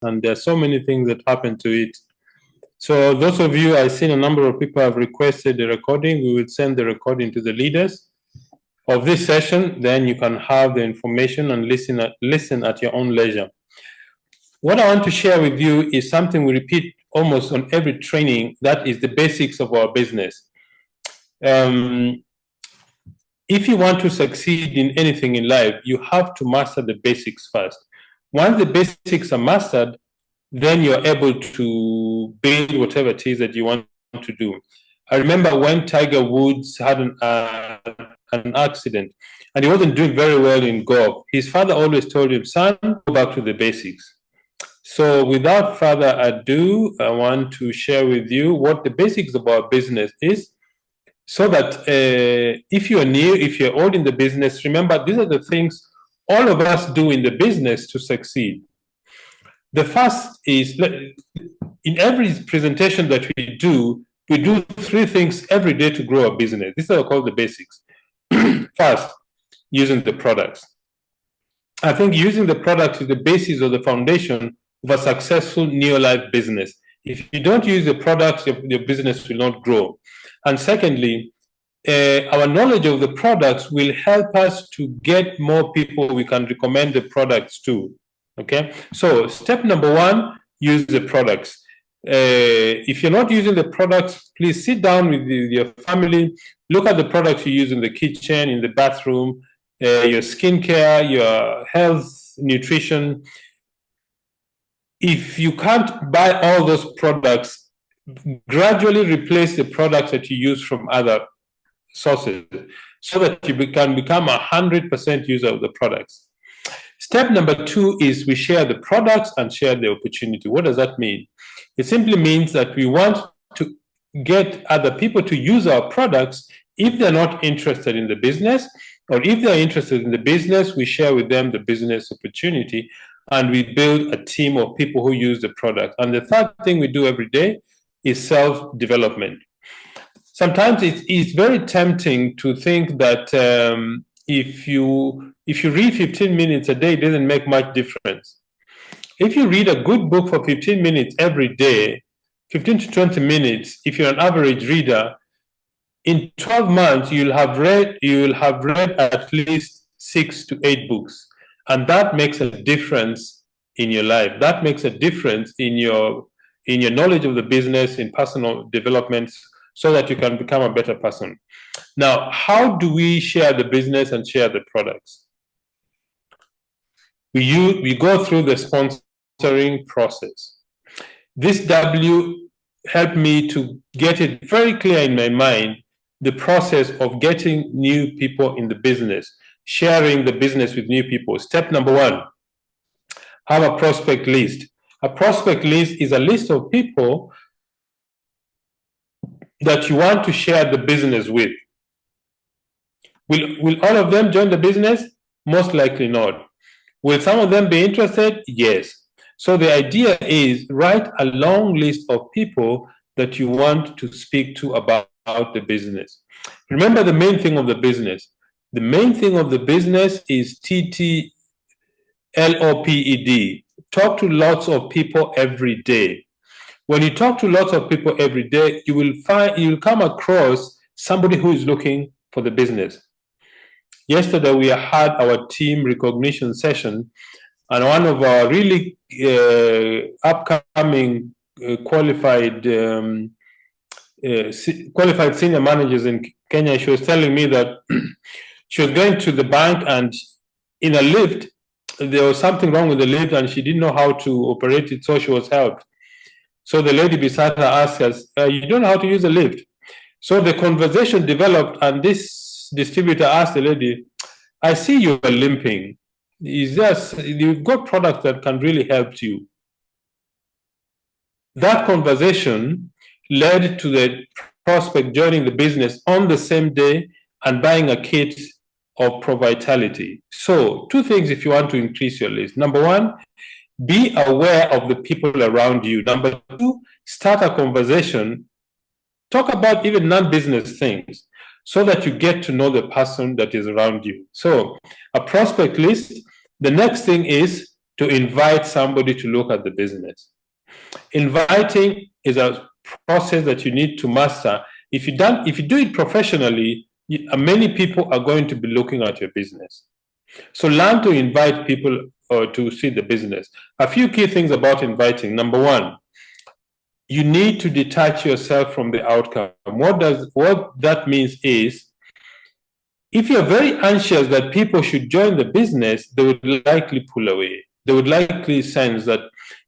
and there are so many things that happen to it. So those of you, I've seen a number of people have requested the recording. We will send the recording to the leaders of this session. Then you can have the information and listen at your own leisure. What I want to share with you is something we repeat almost on every training. That is the basics of our business. If you want to succeed in anything in life, you have to master the basics first. Once the basics are mastered, then you're able to build whatever it is that you want to do. I remember when Tiger Woods had an accident and he wasn't doing very well in golf. His father always told him, son, go back to the basics. So without further ado, I want to share with you what the basics of our business is, so that if you're new, if you're old in the business, remember these are the things all of us do in the business to succeed. The first is, in every presentation that we do 3 things every day to grow a business. These are called the basics. First, using the products. I think using the products is the basis or the foundation of a successful neo-life business. If you don't use the products, your business will not grow. And secondly, our knowledge of the products will help us to get more people we can recommend the products to. Okay, so step number 1, use the products. If you're not using the products, please sit down with your family, look at the products you use in the kitchen, in the bathroom, your skincare, your health, nutrition. If you can't buy all those products, gradually replace the products that you use from other sources so that you can become 100% user of the products. Step number 2 is we share the products and share the opportunity. What does that mean? It simply means that we want to get other people to use our products if they're not interested in the business, or if they're interested in the business, we share with them the business opportunity, and we build a team of people who use the product. And the third thing we do every day is self-development. Sometimes it's very tempting to think that if you read 15 minutes a day, it doesn't make much difference. If you read a good book for 15 minutes every day, 15 to 20 minutes, if you're an average reader, in 12 months you will have read at least 6 to 8 books, and that makes a difference in your life. That makes a difference in your knowledge of the business, in personal development, so that you can become a better person. Now, how do we share the business and share the products? We go through the sponsoring process. This W helped me to get it very clear in my mind, the process of getting new people in the business, sharing the business with new people. Step number 1, have a prospect list. A prospect list is a list of people that you want to share the business with. Will all of them join the business? Most likely not. Will some of them be interested? Yes. So the idea is write a long list of people that you want to speak to about the business. Remember the main thing of the business. The main thing of the business is TTLOPED. Talk to lots of people every day. When you talk to lots of people every day, you will come across somebody who is looking for the business. Yesterday, we had our team recognition session, and one of our really upcoming qualified senior managers in Kenya, she was telling me that she was going to the bank, and in a lift, there was something wrong with the lift, and she didn't know how to operate it, so she was helped. So the lady beside her asked us, you don't know how to use a lift? So the conversation developed, and this distributor asked the lady, I see you are limping. You've got products that can really help you. That conversation led to the prospect joining the business on the same day and buying a kit of Pro-Vitality. So 2 things if you want to increase your list. Number 1, be aware of the people around you. Number 2, start a conversation. Talk about even non-business things so that you get to know the person that is around you. So a prospect list. The next thing is to invite somebody to look at the business. Inviting is a process that you need to master. If you do it professionally, many people are going to be looking at your business. So learn to invite people to see the business. A few key things about inviting. Number one, you need to detach yourself from the outcome. What that means is, if you're very anxious that people should join the business, they would likely pull away. They would likely sense that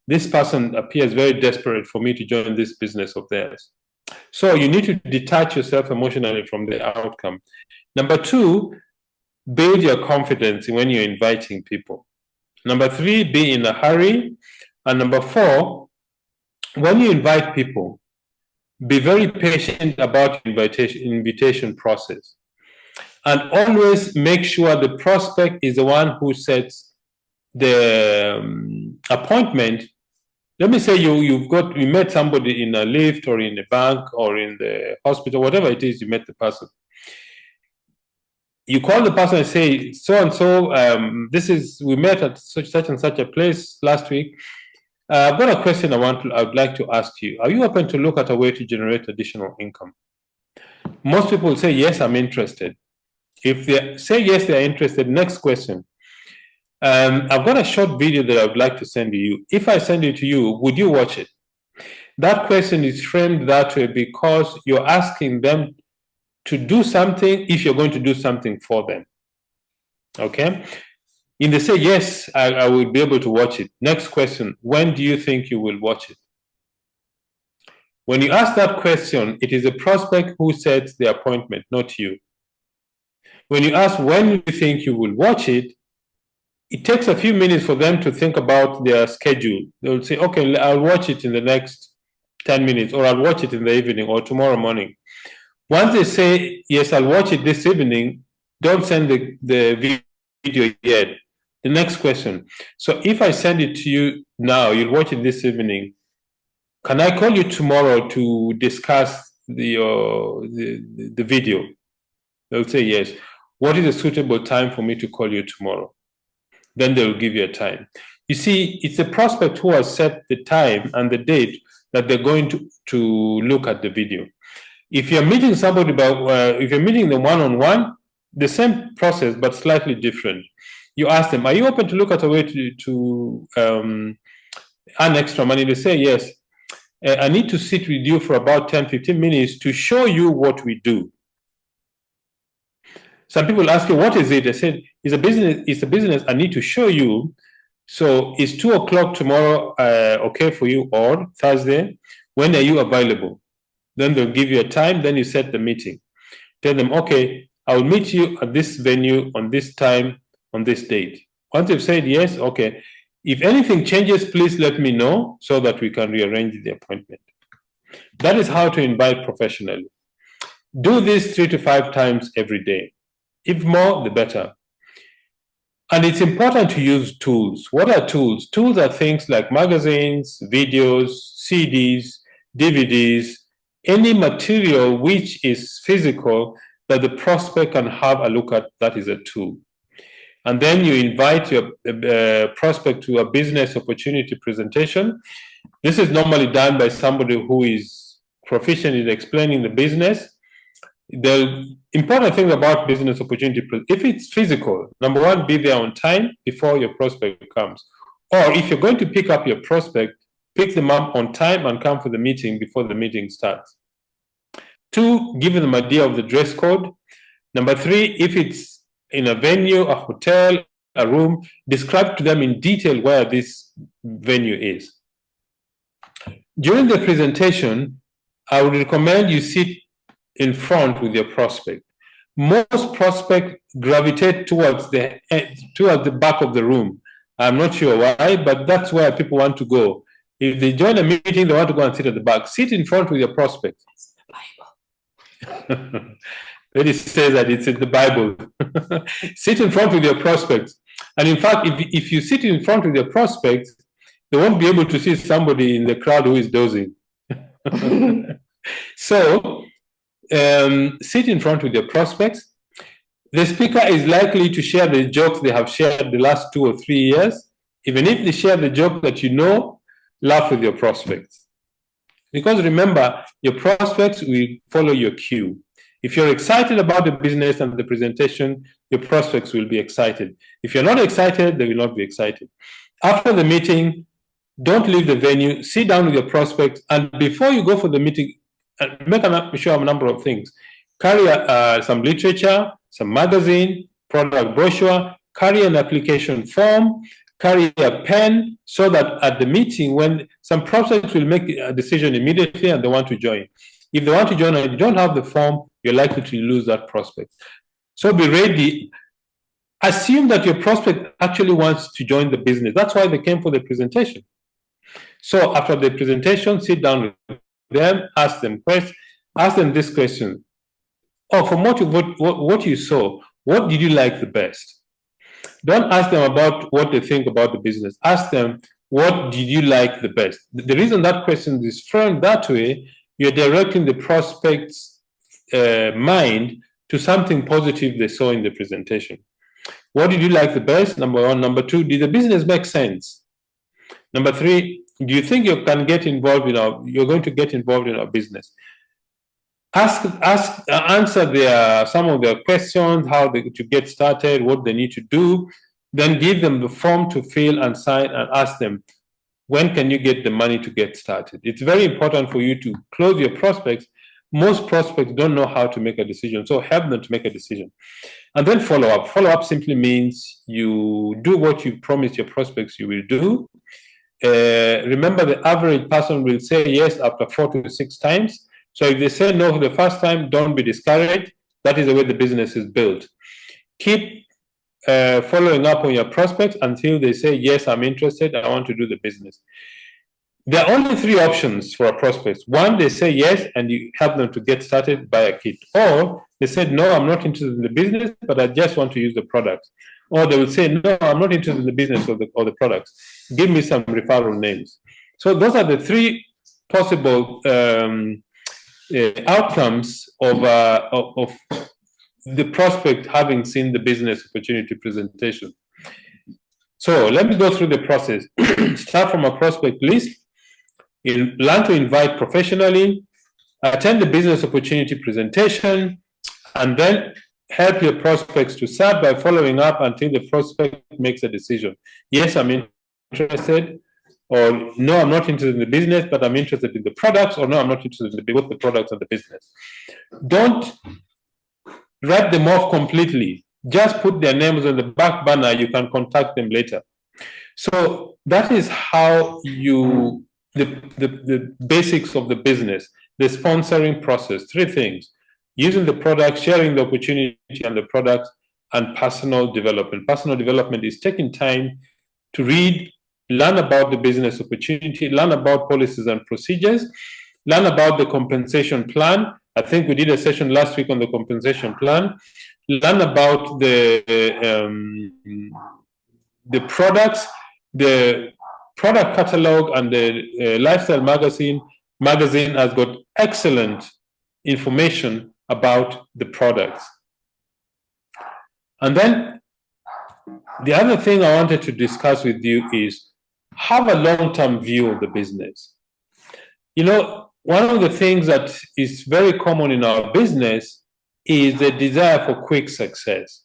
this person appears very desperate for me to join this business of theirs. So you need to detach yourself emotionally from the outcome. Number two, build your confidence when you're inviting people. Number three, be in a hurry. And number four, when you invite people, be very patient about the invitation process. And always make sure the prospect is the one who sets the appointment. Let me say you met somebody in a lift or in a bank or in the hospital, whatever it is, you met the person. You call the person and say, so and so, we met at such and such a place last week. I've got a question I'd like to ask you. Are you open to look at a way to generate additional income? Most people will say, yes, I'm interested. If they say yes, they're interested, next question. I've got a short video that I would like to send to you. If I send it to you, would you watch it? That question is framed that way because you're asking them to do something if you're going to do something for them. Okay? If they say, yes, I will be able to watch it. Next question, when do you think you will watch it? When you ask that question, it is the prospect who sets the appointment, not you. When you ask when you think you will watch it, it takes a few minutes for them to think about their schedule. They'll say, okay, I'll watch it in the next 10 minutes, or I'll watch it in the evening, or tomorrow morning. Once they say, yes, I'll watch it this evening, don't send the video yet. The next question. So if I send it to you now, you'll watch it this evening. Can I call you tomorrow to discuss the video? They'll say yes. What is a suitable time for me to call you tomorrow? Then they'll give you a time. You see, it's the prospect who has set the time and the date that they're going to look at the video. If you're meeting somebody, if you're meeting them one-on-one, the same process but slightly different. You ask them, are you open to look at a way to earn extra money? They say yes. I need to sit with you for about 10-15 minutes to show you what we do. Some people ask you, what is it? I said, it's a business I need to show you. So is 2 o'clock tomorrow okay for you, or Thursday? When are you available? Then they'll give you a time, then you set the meeting. Tell them, okay, I'll meet you at this venue on this time, on this date. Once you've said yes, okay. If anything changes, please let me know so that we can rearrange the appointment. That is how to invite professionally. Do this 3 to 5 times every day. If more, the better. And it's important to use tools. What are tools? Tools are things like magazines, videos, CDs, DVDs, any material which is physical that the prospect can have a look at. That is a tool. And then you invite your prospect to a business opportunity presentation. This is normally done by somebody who is proficient in explaining the business. The important thing about business opportunity, if it's physical, number one, be there on time before your prospect comes. Or if you're going to pick up your prospect, pick them up on time and come for the meeting before the meeting starts. 2, give them an idea of the dress code. Number 3, if it's in a venue, a hotel, a room, describe to them in detail where this venue is. During the presentation, I would recommend you sit in front with your prospect. Most prospects gravitate towards the back of the room. I'm not sure why, but that's where people want to go. If they join a meeting, they want to go and sit at the back. Sit in front with your prospect. It's the Bible. It says that it's in the Bible. Sit in front with your prospects. And in fact, if you sit in front with your prospects, they won't be able to see somebody in the crowd who is dozing. So, sit in front with your prospects. The speaker is likely to share the jokes they have shared the last 2 or 3 years. Even if they share the joke that you know, laugh with your prospects. Because remember, your prospects will follow your cue. If you're excited about the business and the presentation, your prospects will be excited. If you're not excited, they will not be excited. After the meeting, don't leave the venue, sit down with your prospects, and before you go for the meeting, make sure a number of things. Carry some literature, some magazine, product brochure, carry an application form, carry a pen, so that at the meeting, when some prospects will make a decision immediately and they want to join. If they want to join and you don't have the form, you're likely to lose that prospect. So be ready. Assume that your prospect actually wants to join the business. That's why they came for the presentation. So after the presentation, sit down with them, ask them questions, ask them this question. Oh, from what you saw, what did you like the best? Don't ask them about what they think about the business. Ask them, what did you like the best? The reason that question is framed that way, you're directing the prospect's mind to something positive they saw in the presentation. What did you like the best? Number one. Number two, did the business make sense? Number three, do you think you can get involved you're going to get involved in our business? Answer some of their questions, how to get started, what they need to do. Then give them the form to fill and sign, and ask them, when can you get the money to get started? It's very important for you to close your prospects. Most prospects don't know how to make a decision, so help them to make a decision. And then follow up. Follow up simply means you do what you promised your prospects you will do. Remember, the average person will say yes after 4 to 6 times. So if they say no the first time, don't be discouraged. That is the way the business is built. Keep following up on your prospects until they say, yes, I'm interested, I want to do the business. There are only 3 options for a prospect. One, they say yes, and you help them to get started, buy a kit. Or they said, no, I'm not interested in the business, but I just want to use the products. Or they will say, no, I'm not interested in the business or the products. Give me some referral names. So those are the 3 possible outcomes of the prospect having seen the business opportunity presentation. So let me go through the process. Start from a prospect list. You learn to invite professionally, attend the business opportunity presentation, and then help your prospects to start by following up until the prospect makes a decision. Yes, I'm interested, or no, I'm not interested in the business, but I'm interested in the products, or no, I'm not interested in both the products and the business. Don't write them off completely. Just put their names on the back burner. You can contact them later. So that is how the basics of the business, the sponsoring process, 3 things: using the product, sharing the opportunity and the product, and personal development. Personal development is taking time to read, learn about the business opportunity, learn about policies and procedures, learn about the compensation plan. I think we did a session last week on the compensation plan. Learn about the products, the product catalog, and the lifestyle magazine has got excellent information about the products. And then the other thing I wanted to discuss with you is have a long-term view of the business. One of the things that is very common in our business is the desire for quick success.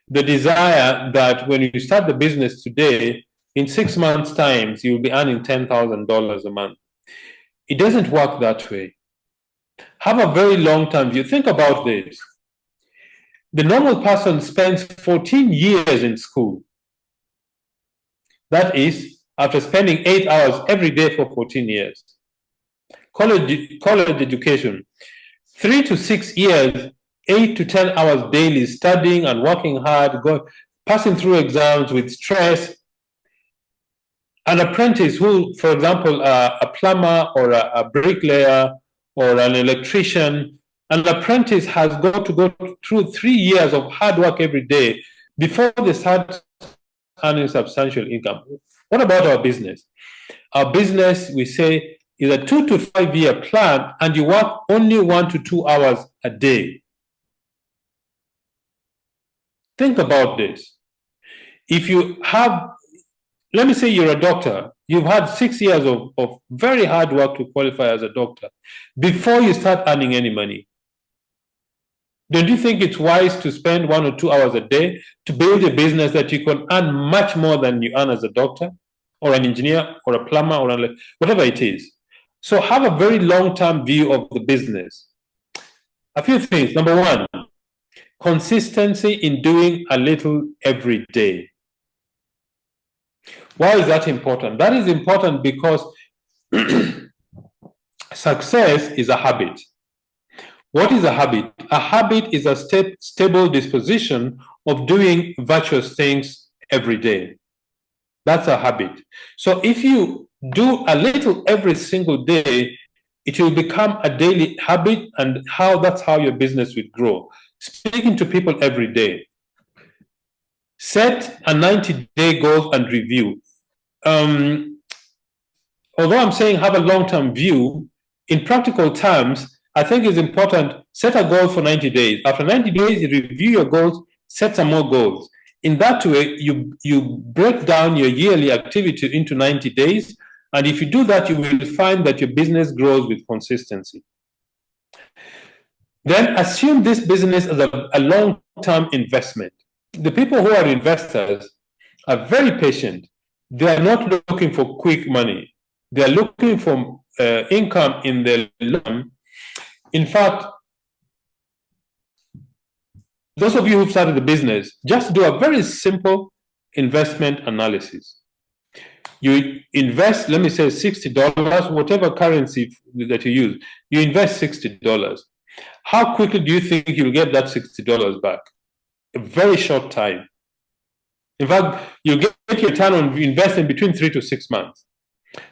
The desire that when you start the business today, in 6 months' time, you'll be earning $10,000 a month. It doesn't work that way. Have a very long-term view. Think about this. The normal person spends 14 years in school. That is, after spending 8 hours every day for 14 years. College education, 3 to 6 years, 8 to 10 hours daily studying and working hard, passing through exams with stress. An apprentice who, for example, a plumber or a bricklayer or an electrician, an apprentice has got to go through 3 years of hard work every day before they start earning substantial income. What about our business? Our business, we say, is a 2 to 5 year plan, and you work only 1 to 2 hours a day. Think about this. If you have let me say you're a doctor. You've had 6 years of very hard work to qualify as a doctor before you start earning any money. Don't you think it's wise to spend 1 or 2 hours a day to build a business that you can earn much more than you earn as a doctor or an engineer or a plumber or whatever it is? So have a very long-term view of the business. A few things. Number one, consistency in doing a little every day. Why is that important? That is important because success is a habit. What is a habit? A habit is a stable disposition of doing virtuous things every day. That's a habit. So if you do a little every single day, it will become a daily habit, and that's how your business will grow. Speaking to people every day. Set a 90-day goal and review. Although I'm saying have a long-term view, in practical terms, I think it's important, set a goal for 90 days. After 90 days, you review your goals, set some more goals. In that way, you break down your yearly activity into 90 days. And if you do that, you will find that your business grows with consistency. Then assume this business as a long-term investment. The people who are investors are very patient. They are not looking for quick money. They are looking for income in the long term. In fact, those of you who've started the business, just do a very simple investment analysis. You invest, let me say $60, whatever currency that you use, you invest $60. How quickly do you think you'll get that $60 back? A very short time. In fact, you get your return on investment between 3 to 6 months.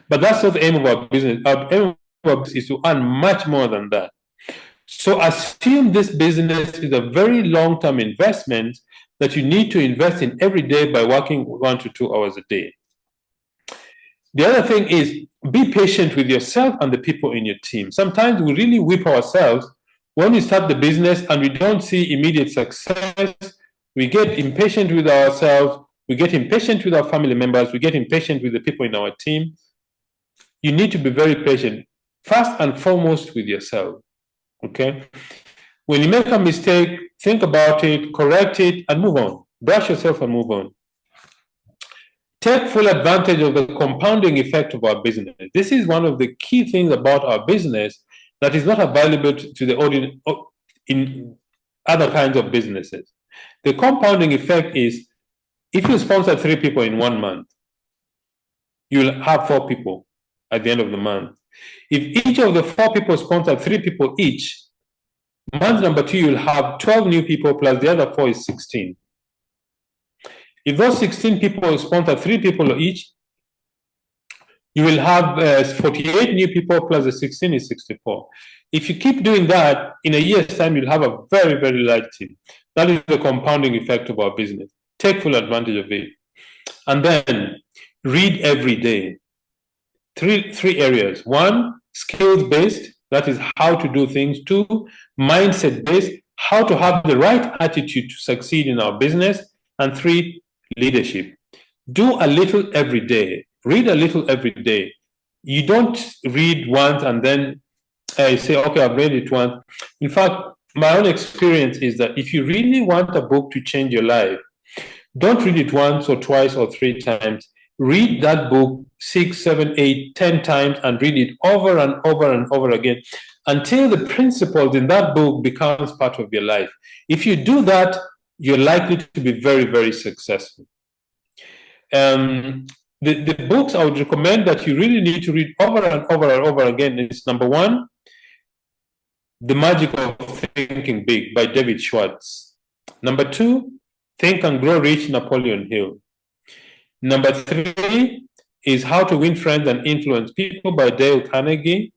But that's not the aim of our business. Our aim of our business is to earn much more than that. So assume this business is a very long-term investment that you need to invest in every day by working 1 to 2 hours a day. The other thing is be patient with yourself and the people in your team. Sometimes we really whip ourselves when we start the business and we don't see immediate success. We get impatient with ourselves. We get impatient with our family members. We get impatient with the people in our team. You need to be very patient, first and foremost with yourself. Okay? When you make a mistake, think about it, correct it, and move on. Brush yourself and move on. Take full advantage of the compounding effect of our business. This is one of the key things about our business that is not available to the audience in other kinds of businesses. The compounding effect is if you sponsor 3 people in 1 month, you'll have 4 people at the end of the month. If each of the 4 people sponsor 3 people each, month number 2, you'll have 12 new people plus the other 4 is 16. If those 16 people sponsor 3 people each, you will have 48 new people plus the 16 is 64. If you keep doing that, in a year's time, you'll have a very, very large team. That is the compounding effect of our business. Take full advantage of it. And then read every day. Three areas. 1, skills-based, that is how to do things. 2, mindset-based, how to have the right attitude to succeed in our business. And 3, leadership. Do a little every day. Read a little every day. You don't read once and then say, okay, I've read it once. In fact, my own experience is that if you really want a book to change your life, don't read it once or twice or 3 times. Read that book 6, 7, 8, 10 times and read it over and over and over again until the principles in that book becomes part of your life. If you do that, you're likely to be very, very successful. The books I would recommend that you really need to read over and over and over again is number 1, The Magic of Thinking Big by David Schwartz. Number 2, Think and Grow Rich, Napoleon Hill. Number 3 is How to Win Friends and Influence People by Dale Carnegie.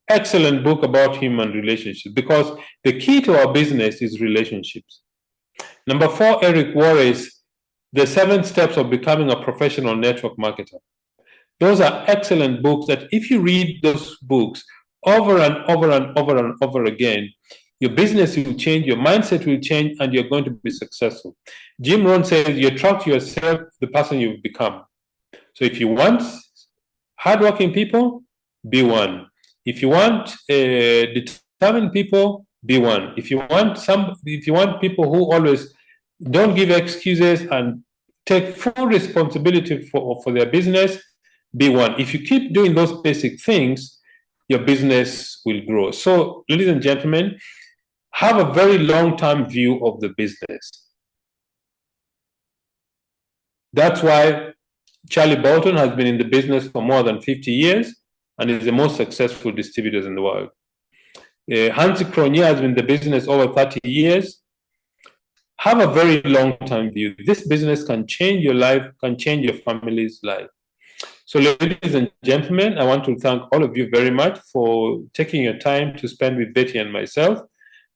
Excellent book about human relationships because the key to our business is relationships. Number 4, Eric Worre's The 7 Steps of Becoming a Professional Network Marketer. Those are excellent books that if you read those books over and over and over and over again, your business will change, your mindset will change, and you're going to be successful. Jim Rohn says you attract yourself the person you've become. So if you want hardworking people, be one. If you want determined people, be one. If you want people who always don't give excuses and take full responsibility for their business, be one. If you keep doing those basic things, your business will grow. So, ladies and gentlemen, have a very long-term view of the business. That's why Charlie Bolton has been in the business for more than 50 years and is the most successful distributor in the world. Hansi Cronje has been in the business over 30 years. Have a very long-term view. This business can change your life, can change your family's life. So, ladies and gentlemen, I want to thank all of you very much for taking your time to spend with Betty and myself.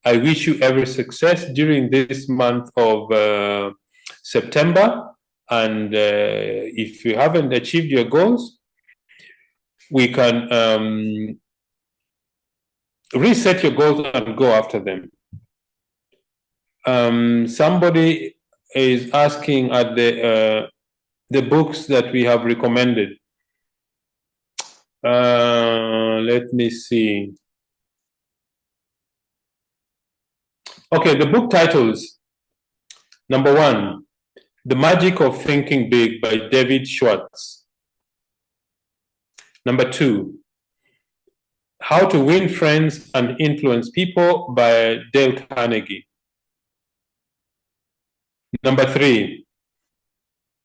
I wish you every success during this month of September. And if you haven't achieved your goals, we can reset your goals and go after them. Somebody is asking at the books that we have recommended. Let me see. Okay, the book titles. Number 1, The Magic of Thinking Big by David Schwartz. Number 2, How to Win Friends and Influence People by Dale Carnegie. Number 3,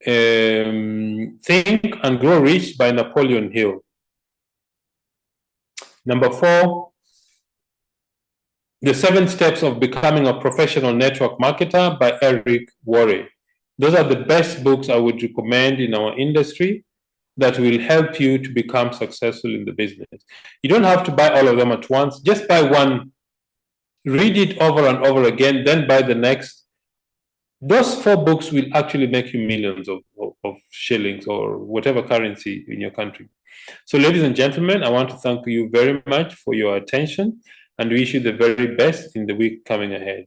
Think and Grow Rich by Napoleon Hill. Number 4, The 7 Steps of Becoming a Professional Network Marketer by Eric Worre. Those are the best books I would recommend in our industry that will help you to become successful in the business. You don't have to buy all of them at once. Just buy one, read it over and over again, then buy the next. Those 4 books will actually make you millions of shillings or whatever currency in your country. So, ladies and gentlemen, I want to thank you very much for your attention and wish you the very best in the week coming ahead.